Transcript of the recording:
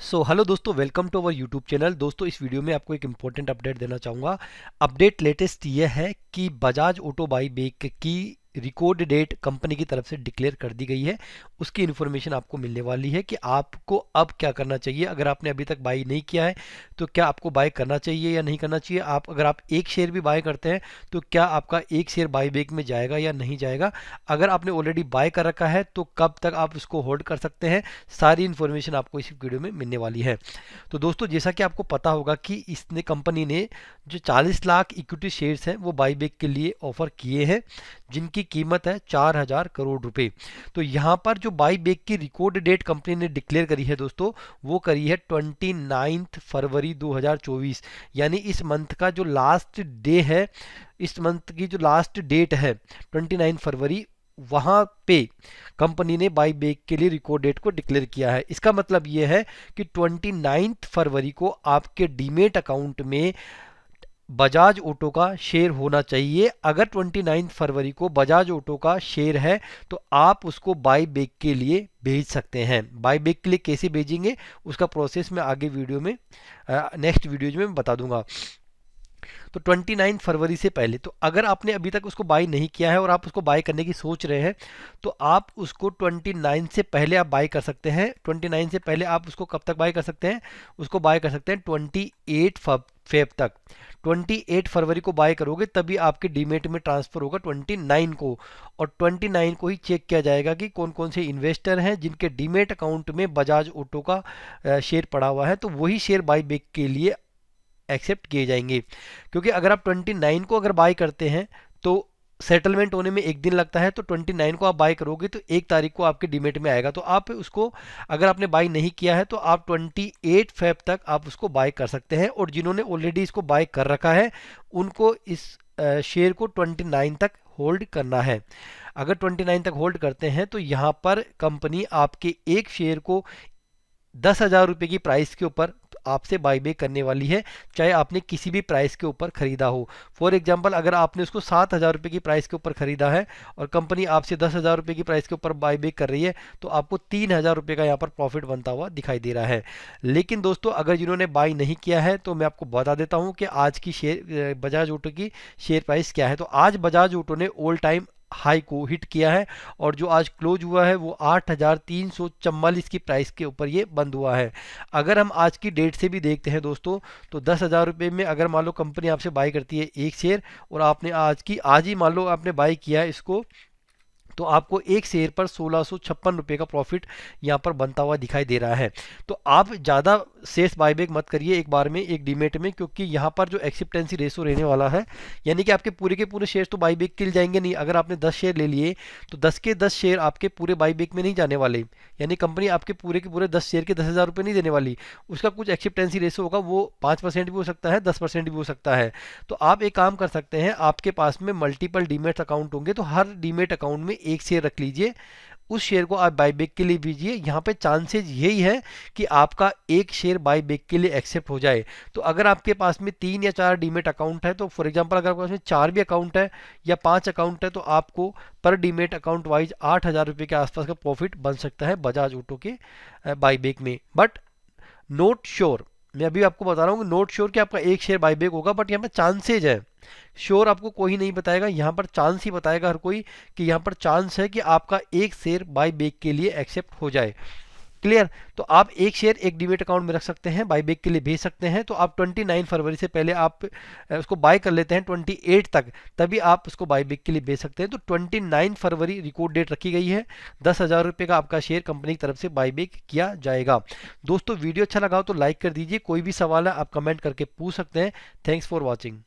Hello दोस्तों, welcome to our YouTube channel. दोस्तों, इस वीडियो में आपको एक इम्पोर्टेंट अपडेट देना चाहूँगा। अपडेट लेटेस्ट ये है कि बजाज ऑटो बाई बैक की रिकॉर्ड डेट कंपनी की तरफ से डिक्लेयर कर दी गई है। उसकी इन्फॉर्मेशन आपको मिलने वाली है कि आपको अब क्या करना चाहिए। अगर आपने अभी तक बाई नहीं किया है तो क्या आपको बाय करना चाहिए या नहीं करना चाहिए। अगर आप एक शेयर भी बाय करते हैं तो क्या आपका एक शेयर बाई बैक में जाएगा या नहीं जाएगा। अगर आपने ऑलरेडी बाय कर रखा है तो कब तक आप उसको होल्ड कर सकते हैं, सारी इन्फॉर्मेशन आपको इस वीडियो में मिलने वाली है। तो दोस्तों, जैसा कि आपको पता होगा कि इसने कंपनी ने जो 40 लाख इक्विटी शेयर्स हैं वो बाईबैक के लिए ऑफर किए हैं, जिनकी कीमत है 4000 करोड़ रुपए। तो यहाँ पर जो बाईबैक की रिकॉर्ड डेट कंपनी ने डिक्लेयर करी है दोस्तों, वो करी है 29 फरवरी 2024। यानी इस मंथ का जो लास्ट डे है, इस मंथ की जो लास्ट डेट है 29 फरवरी, वहां पे कंपनी ने बाई बैक के लिए रिकॉर्ड डेट को डिक्लेयर किया है। इसका मतलब ये है कि 29 फरवरी को आपके डीमेट अकाउंट में बजाज ऑटो का शेयर होना चाहिए। अगर 29 फरवरी को बजाज ऑटो का शेयर है तो आप उसको बाई बैक के लिए भेज सकते हैं। बाई बैक के लिए कैसे भेजेंगे उसका प्रोसेस मैं आगे वीडियो में नेक्स्ट वीडियो में बता दूंगा। तो 29 फरवरी से पहले, तो अगर आपने अभी तक उसको बाई नहीं किया है और आप उसको बाई करने की सोच रहे हैं तो आप उसको 29 से पहले आप बाई कर सकते हैं। 29 से पहले आप उसको कब तक बाई कर सकते हैं, उसको बाई कर सकते हैं 28 फेब तक। 28 फरवरी को बाय करोगे तभी आपके डीमेट में ट्रांसफर होगा 29 को, और 29 को ही चेक किया जाएगा कि कौन कौन से इन्वेस्टर हैं जिनके डीमेट अकाउंट में बजाज ऑटो का शेयर पड़ा हुआ है, तो वही शेयर बाई बैक के लिए एक्सेप्ट किए जाएंगे। क्योंकि अगर आप 29 को अगर बाय करते हैं तो सेटलमेंट होने में एक दिन लगता है, तो 29 को आप बाय करोगे तो 1 तारीख को आपके डीमेट में आएगा। तो आप उसको, अगर आपने बाय नहीं किया है तो आप 28 फेब तक आप उसको बाय कर सकते हैं। और जिन्होंने ऑलरेडी इसको बाय कर रखा है उनको इस शेयर को 29 तक होल्ड करना है। अगर 29 तक होल्ड करते हैं तो यहाँ पर कंपनी आपके एक शेयर को 10,000 रुपये की प्राइस के ऊपर आपसे बाईबैक करने वाली है, चाहे आपने किसी भी प्राइस के ऊपर खरीदा हो। फॉर एग्जांपल, अगर आपने उसको 7,000 रुपये की प्राइस के ऊपर खरीदा है और कंपनी आपसे 10,000 रुपये की प्राइस के ऊपर बाईबैक कर रही है, तो आपको 3,000 रुपये का यहाँ पर प्रॉफिट बनता हुआ दिखाई दे रहा है। लेकिन दोस्तों, अगर जिन्होंने बाई नहीं किया है तो मैं आपको बता देता हूँ कि आज की शेयर बजाज ऑटो की शेयर प्राइस क्या है। तो आज बजाज ऑटो ने ऑल टाइम हाई को हिट किया है और जो आज क्लोज हुआ है वो 8,344 की प्राइस के ऊपर ये बंद हुआ है। अगर हम आज की डेट से भी देखते हैं दोस्तों, तो 10,000 रुपये में अगर मान लो कंपनी आपसे बाई करती है एक शेयर, और आपने आज ही मान लो आपने बाई किया है इसको, तो आपको एक शेयर पर 1656 रुपये का प्रॉफिट यहाँ पर बनता हुआ दिखाई दे रहा है। तो आप ज़्यादा शेयर्स बायबैक मत करिए एक बार में एक डीमेट में, क्योंकि यहाँ पर जो एक्सेप्टेंसी रेशो रहने वाला है, यानी कि आपके पूरे के पूरे शेयर्स तो बायबैक के लिए जाएंगे नहीं। अगर आपने 10 शेयर ले लिए तो 10 के 10 शेयर आपके पूरे बायबैक में नहीं जाने वाले, यानी कंपनी आपके पूरे के पूरे 10 शेयर के 10,000 रुपये नहीं देने वाली। उसका कुछ एक्सेप्टेंसी रेशो होगा, वो 5% भी हो सकता है, 10% भी हो सकता है। तो आप एक काम कर सकते हैं, आपके पास में मल्टीपल डीमेट अकाउंट होंगे तो हर डीमेट अकाउंट में एक शेयर रख लीजिए, उस शेयर को आप बाईबैक के लिए भेजिए। यहाँ पे चांसेस यही है कि आपका एक शेयर बाईबैक के लिए एक्सेप्ट हो जाए। तो अगर आपके पास में 3 या 4 डीमेट अकाउंट है, तो फॉर एग्जांपल अगर आपके पास में 4 भी अकाउंट है या 5 अकाउंट है, तो आपको पर डीमेट अकाउंट वाइज 8,000 रुपये के आसपास का प्रॉफिट बन सकता है बजाज ऑटो के बाईबैक में। बट नोट श्योर, मैं अभी आपको बता रहा हूँ, नोट श्योर कि आपका एक शेयर बाईबैक होगा, बट यहाँ पर चांसेज है। श्योर आपको कोई नहीं बताएगा, यहाँ पर चांस ही बताएगा हर कोई कि यहाँ पर चांस है कि आपका एक शेयर बाई बैक के लिए एक्सेप्ट हो जाए। क्लियर? तो आप एक शेयर एक डीमेट अकाउंट में रख सकते हैं, बाई बैक के लिए भेज सकते हैं। तो आप 29 फरवरी से पहले आप उसको बाय कर लेते हैं 28 तक, तभी आप उसको बाई बैक के लिए भेज सकते हैं। तो 29 फरवरी रिकॉर्ड डेट रखी गई है। 10,000 रुपये का आपका शेयर कंपनी की तरफ से बाई बैक किया जाएगा। दोस्तों, वीडियो अच्छा लगा हो तो लाइक कर दीजिए। कोई भी सवाल है आप कमेंट करके पूछ सकते हैं। Thanks for watching.